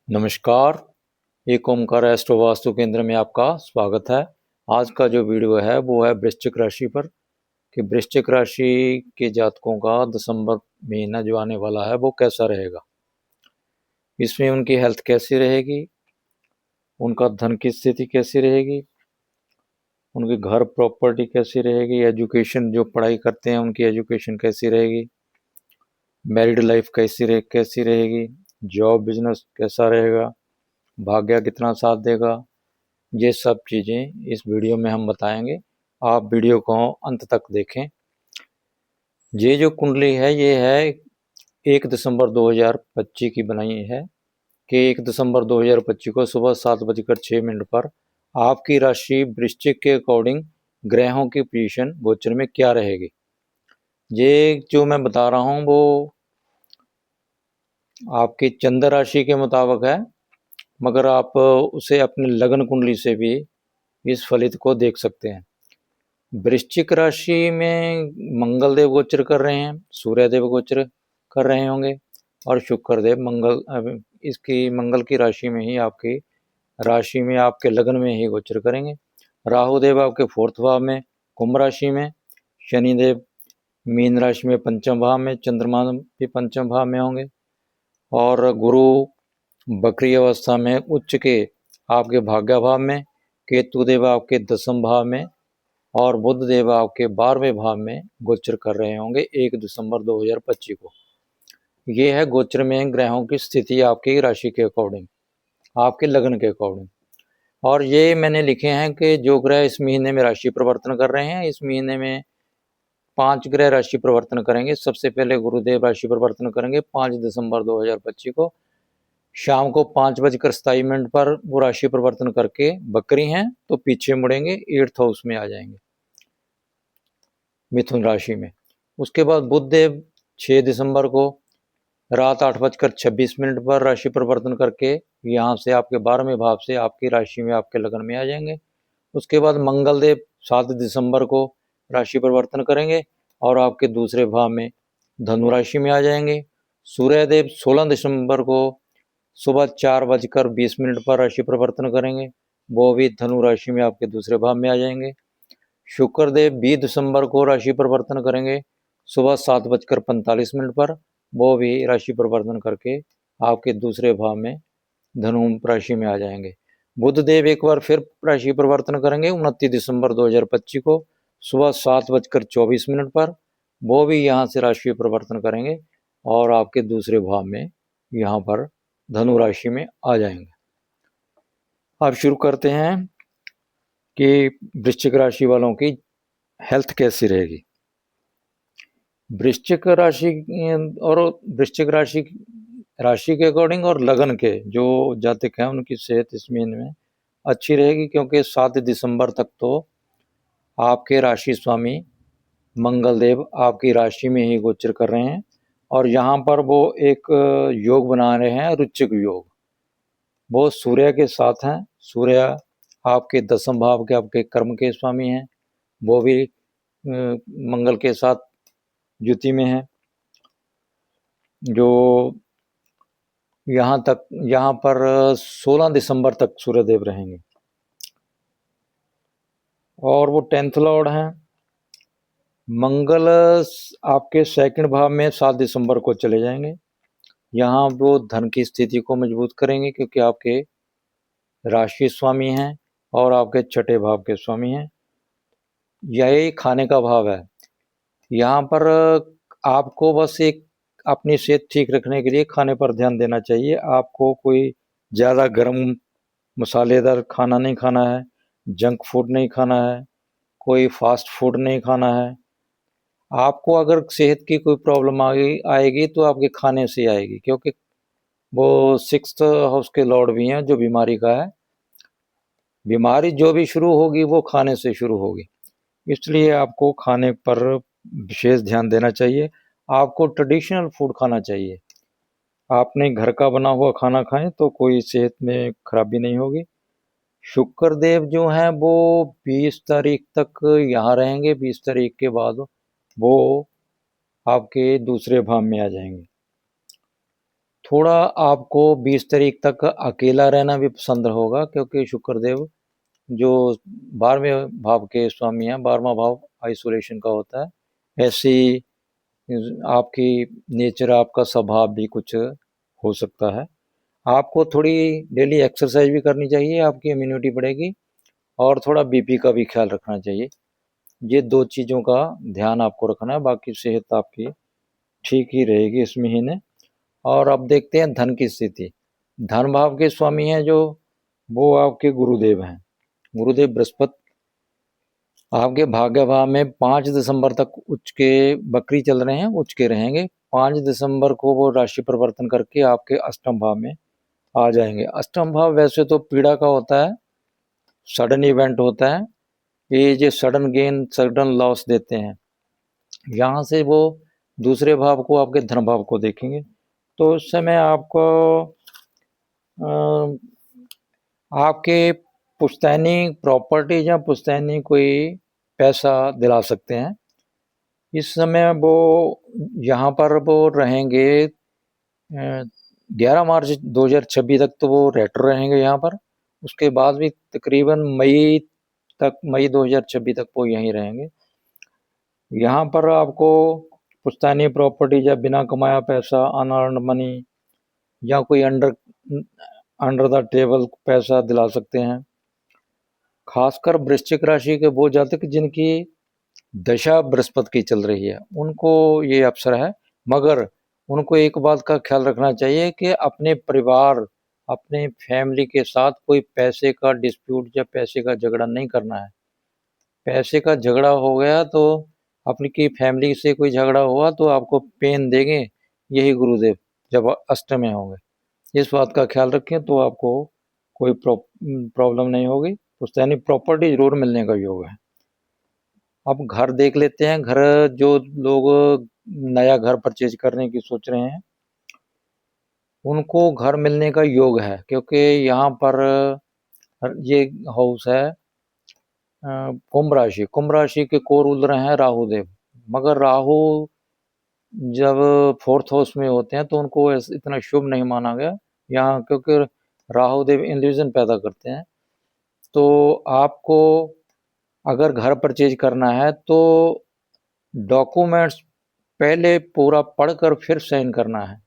नमस्कार। एक ओमकार एस्ट्रो वास्तु केंद्र में आपका स्वागत है। आज का जो वीडियो है वो है वृश्चिक राशि पर कि वृश्चिक राशि के जातकों का दिसंबर महीना जो आने वाला है वो कैसा रहेगा। इसमें उनकी हेल्थ कैसी रहेगी, उनका धन की स्थिति कैसी रहेगी, उनके घर प्रॉपर्टी कैसी रहेगी, एजुकेशन जो पढ़ाई करते हैं उनकी एजुकेशन कैसी रहेगी, मैरिड लाइफ कैसी रहेगी, जॉब बिजनेस कैसा रहेगा, भाग्य कितना साथ देगा। ये सब चीज़ें इस वीडियो में हम बताएंगे। आप वीडियो को अंत तक देखें। ये जो कुंडली है ये है 1 दिसंबर 2025 की बनाई है कि 1 दिसंबर 2025 को सुबह 7:06 पर आपकी राशि वृश्चिक के अकॉर्डिंग ग्रहों की पोजीशन गोचर में क्या रहेगी। ये जो मैं बता रहा हूँ वो आपकी चंद्र राशि के मुताबिक है, मगर आप उसे अपने लग्न कुंडली से भी इस फलित को देख सकते हैं। वृश्चिक राशि में मंगल देव गोचर कर रहे हैं, सूर्य देव गोचर कर रहे होंगे और शुक्र देव इसकी मंगल की राशि में ही आपकी राशि में आपके लग्न में ही गोचर करेंगे। राहु देव आपके 4th भाव में कुंभ राशि में, शनि देव मीन राशि में 5वें भाव में, चंद्रमा भी 5वें भाव में होंगे और गुरु बकरी अवस्था में उच्च के आपके भाग्य भाव में, केतु देव आपके 10वें भाव में और बुध देव आपके 12वें भाव में गोचर कर रहे होंगे 1 दिसंबर 2025 को। ये है गोचर में ग्रहों की स्थिति आपकी राशि के अकॉर्डिंग, आपके लग्न के अकॉर्डिंग। और ये मैंने लिखे हैं कि जो ग्रह इस महीने में राशि परिवर्तन कर रहे हैं, इस महीने में 5 ग्रह राशि परिवर्तन करेंगे। सबसे पहले गुरुदेव राशि परिवर्तन करेंगे 5 दिसंबर 2025 को शाम को 5:27 पर वो राशि परिवर्तन करके बकरी हैं तो पीछे मुड़ेंगे, 8th हाउस में आ जाएंगे मिथुन राशि में। उसके बाद बुध देव 6 दिसंबर को रात 8:26 पर राशि परिवर्तन करके यहाँ से आपके 12वें भाव से आपकी राशि में आपके लग्न में आ जाएंगे। उसके बाद मंगल देव 7 दिसंबर को राशि परिवर्तन करेंगे और आपके दूसरे भाव में धनु राशि में आ जाएंगे। सूर्य देव 16 दिसंबर को सुबह 4:20 पर राशि परिवर्तन करेंगे, वो भी धनु राशि में आपके दूसरे भाव में आ जाएंगे। शुक्र देव 20 दिसंबर को राशि परिवर्तन करेंगे सुबह 7:45 पर, वो भी राशि परिवर्तन करके आपके दूसरे भाव में धनु राशि में आ जाएंगे। बुध देव एक बार फिर राशि परिवर्तन करेंगे 29 दिसंबर 2025 को सुबह 7:24 पर, वो भी यहाँ से राशि परिवर्तन करेंगे और आपके दूसरे भाव में यहाँ पर धनु राशि में आ जाएंगे। अब शुरू करते हैं कि वृश्चिक राशि वालों की हेल्थ कैसी रहेगी। वृश्चिक राशि और वृश्चिक राशि के अकॉर्डिंग और लगन के जो जातक हैं उनकी सेहत इस महीने में अच्छी रहेगी, क्योंकि 7 दिसंबर तक तो आपके राशि स्वामी मंगल देव आपकी राशि में ही गोचर कर रहे हैं और यहाँ पर वो एक योग बना रहे हैं, रुचिक योग। वो सूर्य के साथ हैं। सूर्य आपके 10वें भाव के आपके कर्म के स्वामी हैं, वो भी मंगल के साथ युति में है। जो यहाँ पर 16 दिसंबर तक सूर्यदेव रहेंगे और वो 10th लॉर्ड हैं। मंगल आपके 2nd भाव में 7 दिसंबर को चले जाएंगे। यहाँ वो धन की स्थिति को मजबूत करेंगे, क्योंकि आपके राशि स्वामी हैं और आपके 6ठे भाव के स्वामी हैं। यही खाने का भाव है। यहाँ पर आपको बस एक अपनी सेहत ठीक रखने के लिए खाने पर ध्यान देना चाहिए। आपको कोई ज़्यादा गर्म मसालेदार खाना नहीं खाना है, जंक फूड नहीं खाना है, कोई फास्ट फूड नहीं खाना है। आपको अगर सेहत की कोई प्रॉब्लम आएगी तो आपके खाने से आएगी, क्योंकि वो 6th हाउस के लॉर्ड भी हैं जो बीमारी का है। बीमारी जो भी शुरू होगी वो खाने से शुरू होगी, इसलिए आपको खाने पर विशेष ध्यान देना चाहिए। आपको ट्रेडिशनल फूड खाना चाहिए। आपने घर का बना हुआ खाना खाएं तो कोई सेहत में खराबी नहीं होगी। शुक्र देव जो हैं वो 20 तारीख तक यहाँ रहेंगे। 20 तारीख के बाद वो आपके दूसरे भाव में आ जाएंगे। थोड़ा आपको 20 तारीख तक अकेला रहना भी पसंद होगा, क्योंकि शुक्रदेव जो 12वें भाव के स्वामी हैं, 12वां भाव आइसोलेशन का होता है। ऐसी आपकी नेचर, आपका स्वभाव भी कुछ हो सकता है। आपको थोड़ी डेली एक्सरसाइज भी करनी चाहिए, आपकी इम्यूनिटी बढ़ेगी, और थोड़ा बीपी का भी ख्याल रखना चाहिए। ये 2 चीज़ों का ध्यान आपको रखना है, बाकी सेहत आपकी ठीक ही रहेगी इस महीने। और अब देखते हैं धन की स्थिति। धन भाव के स्वामी हैं जो, वो आपके गुरुदेव हैं। गुरुदेव बृहस्पति आपके भाग्य भाव में 5 दिसंबर तक उच्च के बकरी चल रहे हैं, उच्च के रहेंगे। 5 दिसंबर को वो राशि परिवर्तन करके आपके अष्टम भाव में आ जाएंगे। अष्टम भाव वैसे तो पीड़ा का होता है, सडन इवेंट होता है, ये जो सडन गेन सडन लॉस देते हैं। यहाँ से वो दूसरे भाव को, आपके धन भाव को देखेंगे, तो उस समय आपको आपके पुश्तैनी प्रॉपर्टीज या पुश्तैनी कोई पैसा दिला सकते हैं। इस समय वो यहाँ पर वो रहेंगे 11 मार्च 2026 तक, तो वो रेटर रहेंगे यहाँ पर। उसके बाद भी तकरीबन मई 2026 तक वो यहीं रहेंगे। यहाँ पर आपको पुश्तैनी प्रॉपर्टी या बिना कमाया पैसा, अनअर्न्ड मनी, या कोई अंडर द टेबल पैसा दिला सकते हैं। खासकर वृश्चिक राशि के वो जातक जिनकी दशा बृहस्पति की चल रही है, उनको ये अवसर है। मगर उनको एक बात का ख्याल रखना चाहिए कि अपने परिवार, अपने फैमिली के साथ कोई पैसे का डिस्प्यूट या पैसे का झगड़ा नहीं करना है। पैसे का झगड़ा हो गया तो, अपनी की फैमिली से कोई झगड़ा हुआ तो आपको पेन देंगे यही गुरुदेव जब अष्टम में होंगे। इस बात का ख्याल रखें तो आपको कोई प्रॉब्लम नहीं होगी। पुश्तैनी प्रॉपर्टी जरूर मिलने का योग है। अब घर देख लेते हैं। घर, जो लोग नया घर परचेज करने की सोच रहे हैं, उनको घर मिलने का योग है, क्योंकि यहाँ पर ये हाउस है कुंभ राशि के को रूलर हैं राहु देव। मगर राहु जब 4th हाउस में होते हैं तो उनको इतना शुभ नहीं माना गया यहाँ, क्योंकि राहु देव इल्यूजन पैदा करते हैं। तो आपको अगर घर परचेज करना है तो डॉक्यूमेंट्स पहले पूरा पढ़कर फिर साइन करना है।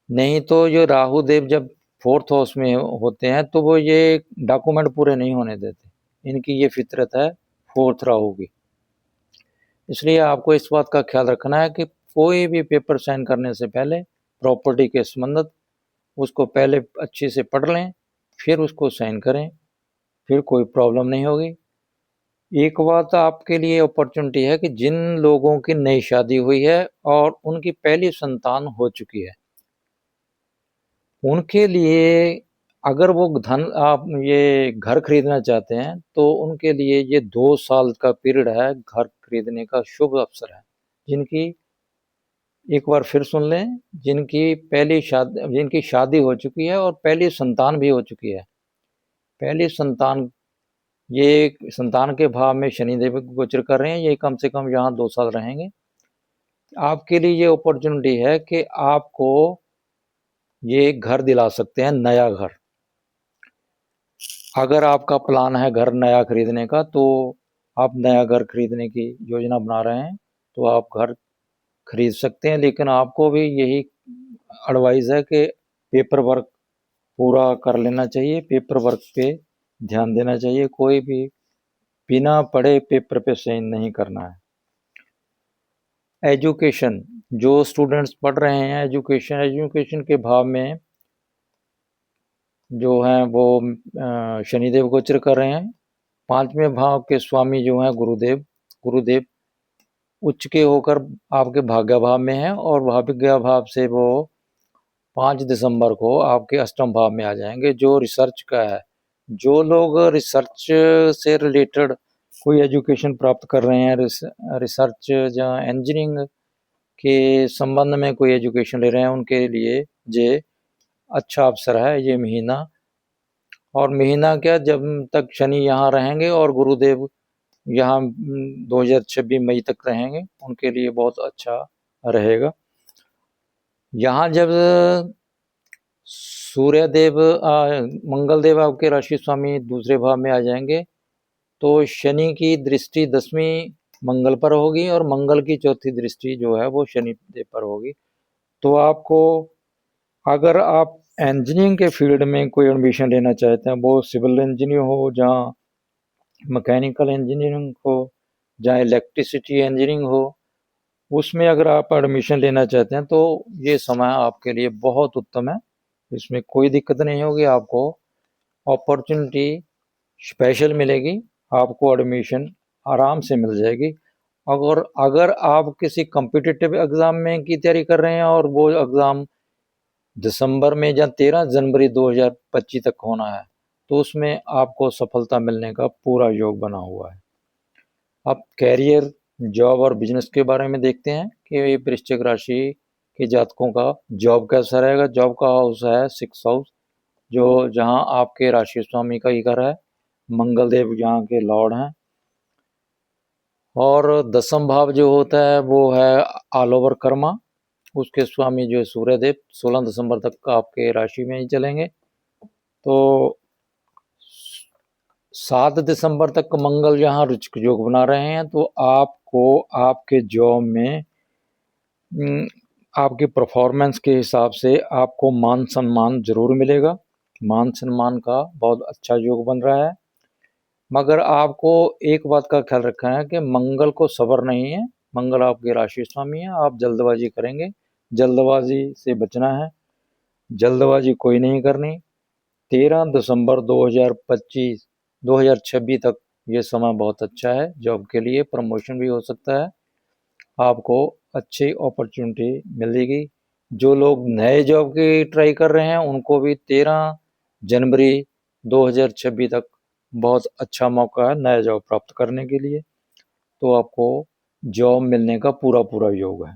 नहीं तो जो राहु देव जब 4th हाउस में होते हैं तो वो ये डॉक्यूमेंट पूरे नहीं होने देते। इनकी ये फितरत है 4th राहु की। इसलिए आपको इस बात का ख्याल रखना है कि कोई भी पेपर साइन करने से पहले प्रॉपर्टी के संबंधित उसको पहले अच्छे से पढ़ लें, फिर उसको साइन करें, फिर कोई प्रॉब्लम नहीं होगी। एक बात आपके लिए अपॉर्चुनिटी है कि जिन लोगों की नई शादी हुई है और उनकी पहली संतान हो चुकी है, उनके लिए अगर वो आप ये घर खरीदना चाहते हैं तो उनके लिए ये 2 साल का पीरियड है, घर खरीदने का शुभ अवसर है। जिनकी, एक बार फिर सुन लें, जिनकी शादी हो चुकी है और पहली संतान भी हो चुकी है, पहली संतान, ये संतान के भाव में शनिदेव गोचर कर रहे हैं, ये कम से कम यहाँ 2 साल रहेंगे। आपके लिए ये अपॉर्चुनिटी है कि आपको ये घर दिला सकते हैं, नया घर। अगर आपका प्लान है घर नया खरीदने का, तो आप नया घर खरीदने की योजना बना रहे हैं तो आप घर खरीद सकते हैं। लेकिन आपको भी यही एडवाइस है कि पेपर वर्क पूरा कर लेना चाहिए, पेपर वर्क पे ध्यान देना चाहिए। कोई भी बिना पढ़े पेपर पे साइन नहीं करना है। एजुकेशन, जो स्टूडेंट्स पढ़ रहे हैं, एजुकेशन के भाव में जो हैं वो शनिदेव गोचर कर रहे हैं। 5वें भाव के स्वामी जो हैं गुरुदेव उच्च के होकर आपके भाग्य भाव में हैं, और भाग्य भाव से वो 5 दिसंबर को आपके अष्टम भाव में आ जाएंगे, जो रिसर्च का है। जो लोग रिसर्च से रिलेटेड कोई एजुकेशन प्राप्त कर रहे हैं, रिसर्च या इंजीनियरिंग के संबंध में कोई एजुकेशन ले रहे हैं, उनके लिए ये अच्छा अवसर है ये महीना। और महीना क्या, जब तक शनि यहाँ रहेंगे और गुरुदेव यहाँ 2026 मई तक रहेंगे, उनके लिए बहुत अच्छा रहेगा। यहाँ जब सूर्यदेव मंगल देव आपके राशि स्वामी दूसरे भाव में आ जाएंगे तो शनि की दृष्टि 10वीं मंगल पर होगी और मंगल की चौथी दृष्टि जो है वो शनि देव पर होगी। तो आपको अगर आप इंजीनियरिंग के फील्ड में कोई एडमिशन लेना चाहते हैं, वो सिविल इंजीनियर हो, जहाँ मैकेनिकल इंजीनियरिंग हो, जहाँ इलेक्ट्रिसिटी इंजीनियरिंग हो, उसमें अगर आप एडमिशन लेना चाहते हैं तो ये समय आपके लिए बहुत उत्तम है। इसमें कोई दिक्कत नहीं होगी, आपको अपॉर्चुनिटी स्पेशल मिलेगी, आपको एडमिशन आराम से मिल जाएगी। अगर अगर आप किसी कॉम्पिटिटिव एग्ज़ाम में की तैयारी कर रहे हैं और वो एग्ज़ाम दिसंबर में या 13 जनवरी 2025 तक होना है, तो उसमें आपको सफलता मिलने का पूरा योग बना हुआ है। अब कैरियर, जॉब और बिजनेस के बारे में देखते हैं कि वृश्चिक राशि के जातकों का जॉब कैसा रहेगा। जॉब का हाउस है 6 हाउस, जो जहां आपके राशि स्वामी का ही घर है, मंगल देव यहाँ के लॉर्ड हैं। और 10वां भाव जो होता है वो है ऑल ओवर कर्मा, उसके स्वामी जो सूर्यदेव 16 दिसंबर तक आपके राशि में ही चलेंगे। तो 7 दिसंबर तक मंगल यहाँ रुचक योग बना रहे हैं, तो आपको आपके जॉब में आपके परफॉर्मेंस के हिसाब से आपको मान सम्मान जरूर मिलेगा। मान सम्मान का बहुत अच्छा योग बन रहा है, मगर आपको एक बात का ख्याल रखना है कि मंगल को सब्र नहीं है। मंगल आपके राशि स्वामी है, आप जल्दबाजी करेंगे, जल्दबाजी से बचना है, जल्दबाजी कोई नहीं करनी। 13 दिसंबर 2025 2026 तक ये समय बहुत अच्छा है जॉब के लिए, प्रमोशन भी हो सकता है, आपको अच्छी अपॉर्चुनिटी मिलेगी। जो लोग नए जॉब की ट्राई कर रहे हैं उनको भी 13 जनवरी 2026 तक बहुत अच्छा मौका है नया जॉब प्राप्त करने के लिए। तो आपको जॉब मिलने का पूरा पूरा योग है।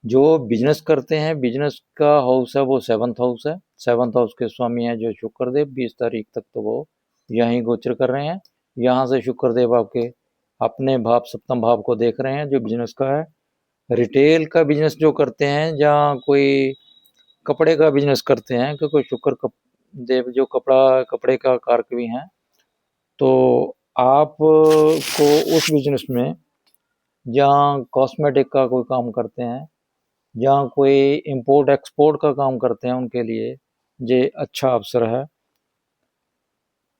जो बिजनेस करते हैं, बिजनेस का हाउस है वो 7th हाउस है। 7th हाउस के स्वामी हैं जो शुक्रदेव, 20 तारीख तक तो वो यहीं गोचर कर रहे हैं। यहाँ से शुक्रदेव आपके अपने भाव 7th भाव को देख रहे हैं जो बिजनेस का है। रिटेल का बिजनेस जो करते हैं, जहाँ कोई कपड़े का बिजनेस करते हैं, क्योंकि शुक्र देव जो कपड़े का कारक भी हैं, तो आपको उस बिजनेस में जहाँ कॉस्मेटिक का कोई काम करते हैं, जहाँ कोई इंपोर्ट एक्सपोर्ट का काम करते हैं, उनके लिए ये अच्छा अवसर है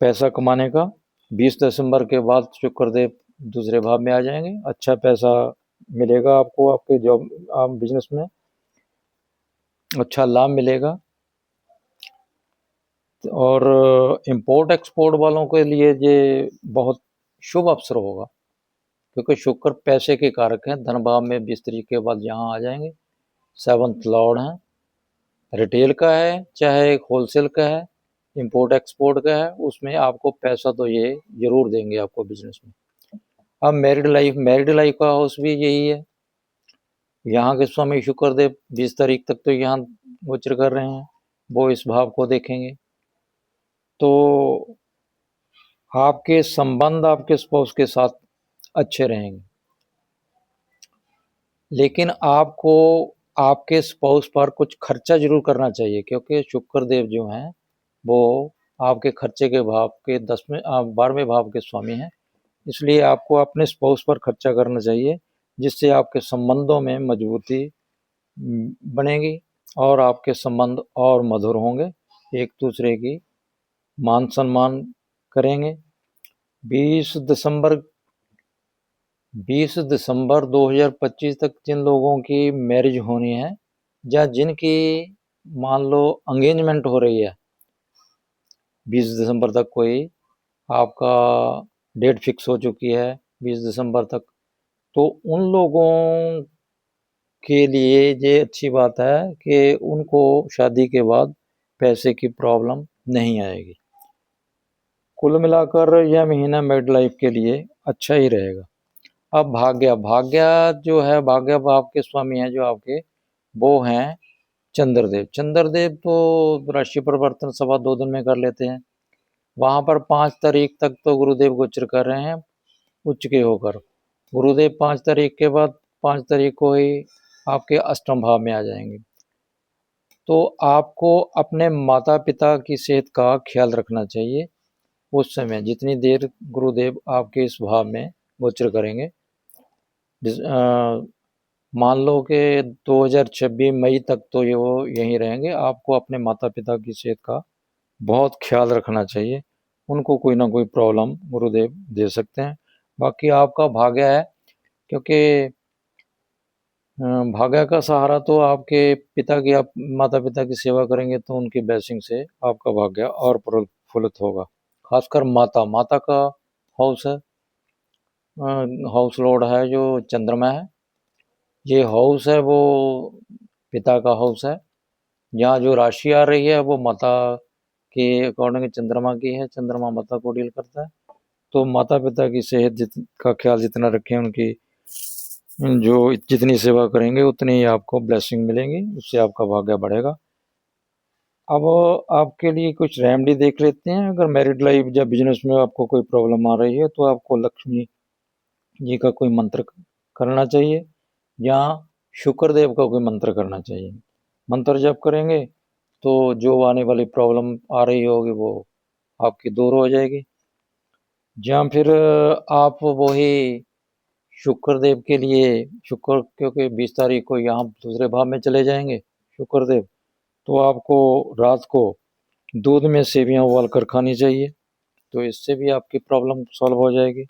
पैसा कमाने का। 20 दिसंबर के बाद शुक्रदेव दूसरे भाव में आ जाएंगे, अच्छा पैसा मिलेगा आपको, आपके जॉब आप बिजनेस में अच्छा लाभ मिलेगा। और इंपोर्ट एक्सपोर्ट वालों के लिए ये बहुत शुभ अवसर होगा, क्योंकि शुक्र पैसे के कारक हैं। धन भाव में 20 तारीख के बाद यहाँ आ जाएंगे, 7th लॉर्ड हैं। रिटेल का है चाहे होलसेल का है, इंपोर्ट एक्सपोर्ट का है, उसमें आपको पैसा तो ये जरूर देंगे आपको बिजनेस में। अब मैरिड लाइफ का हाउस भी यही है। यहाँ के स्वामी शुक्रदेव 20 तारीख तक तो यहाँ गोचर कर रहे हैं, वो इस भाव को देखेंगे। तो आपके संबंध आपके स्पाउस के साथ अच्छे रहेंगे, लेकिन आपको आपके स्पाउस पर कुछ खर्चा जरूर करना चाहिए, क्योंकि शुक्रदेव जो हैं वो आपके खर्चे के भाव के 12वें भाव के स्वामी हैं। इसलिए आपको अपने स्पाउस पर खर्चा करना चाहिए, जिससे आपके संबंधों में मजबूती बनेगी और आपके संबंध और मधुर होंगे, एक दूसरे की मान सम्मान करेंगे। 20 दिसंबर 2025 तक जिन लोगों की मैरिज होनी है या जिनकी मान लो एंगेजमेंट हो रही है, 20 दिसंबर तक कोई आपका डेट फिक्स हो चुकी है 20 दिसंबर तक, तो उन लोगों के लिए ये अच्छी बात है कि उनको शादी के बाद पैसे की प्रॉब्लम नहीं आएगी। कुल मिलाकर यह महीना मैरिड लाइफ के लिए अच्छा ही रहेगा। अब भाग्य जो है, भाग्य भाव के स्वामी हैं जो आपके, वो हैं चंद्रदेव। चंद्रदेव तो राशि परिवर्तन 2.25 दिन में कर लेते हैं। वहाँ पर 5 तारीख तक तो गुरुदेव गोचर कर रहे हैं उच्च के होकर। गुरुदेव 5 तारीख के बाद 5 तारीख को ही आपके अष्टम भाव में आ जाएंगे। तो आपको अपने माता पिता की सेहत का ख्याल रखना चाहिए उस समय, जितनी देर गुरुदेव आपके इस भाव में गोचर करेंगे। मान लो कि 2026 मई तक तो ये वो यहीं रहेंगे। आपको अपने माता पिता की सेहत का बहुत ख्याल रखना चाहिए। उनको कोई ना कोई प्रॉब्लम गुरुदेव दे सकते हैं। बाकी आपका भाग्य है, क्योंकि भाग्य का सहारा तो आपके पिता की, आप माता पिता की सेवा करेंगे तो उनकी ब्लेसिंग से आपका भाग्य और प्रफुल्लित होगा। खासकर माता माता का हाउस है, हाउस लॉर्ड है जो चंद्रमा है। ये हाउस है वो पिता का हाउस है। यहाँ जो राशि आ रही है वो माता के अकॉर्डिंग चंद्रमा की है। चंद्रमा माता को डील करता है। तो माता पिता की सेहत का ख्याल जितना रखें, उनकी जो जितनी सेवा करेंगे उतनी ही आपको ब्लेसिंग मिलेंगी, उससे आपका भाग्य बढ़ेगा। अब आपके लिए कुछ रेमेडी देख लेते हैं। अगर मैरिड लाइफ या बिजनेस में आपको कोई प्रॉब्लम आ रही है तो आपको लक्ष्मी जी का कोई मंत्र करना चाहिए या शुक्र देव का कोई मंत्र करना चाहिए। मंत्र जप करेंगे तो जो आने वाली प्रॉब्लम आ रही होगी वो आपकी दूर हो जाएगी। या फिर आप वही शुक्र देव के लिए, शुक्र क्योंकि 20 तारीख को यहाँ दूसरे भाव में चले जाएंगे शुक्र देव, तो आपको रात को दूध में सेवियां उबाल कर खानी चाहिए। तो इससे भी आपकी प्रॉब्लम सॉल्व हो जाएगी।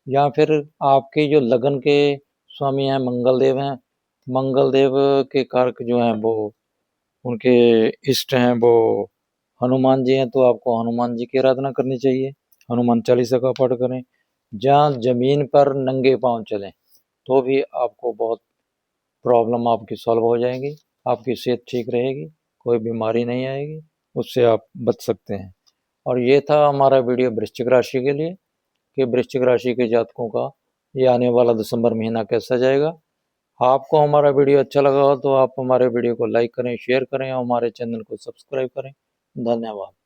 या फिर आपके जो लगन के स्वामी हैं मंगल देव हैं, मंगल देव के कारक जो हैं वो, उनके इष्ट हैं वो हनुमान जी हैं, तो आपको हनुमान जी की आराधना करनी चाहिए। हनुमान चालीसा का पाठ करें। जहाँ जमीन पर नंगे पांव चलें तो भी आपको बहुत प्रॉब्लम आपकी सॉल्व हो जाएगी। आपकी सेहत ठीक रहेगी, कोई बीमारी नहीं आएगी, उससे आप बच सकते हैं। और ये था हमारा वीडियो वृश्चिक राशि के लिए, कि वृश्चिक राशि के जातकों का ये आने वाला दिसंबर महीना कैसा जाएगा। आपको हमारा वीडियो अच्छा लगा हो तो आप हमारे वीडियो को लाइक करें, शेयर करें और हमारे चैनल को सब्सक्राइब करें। धन्यवाद।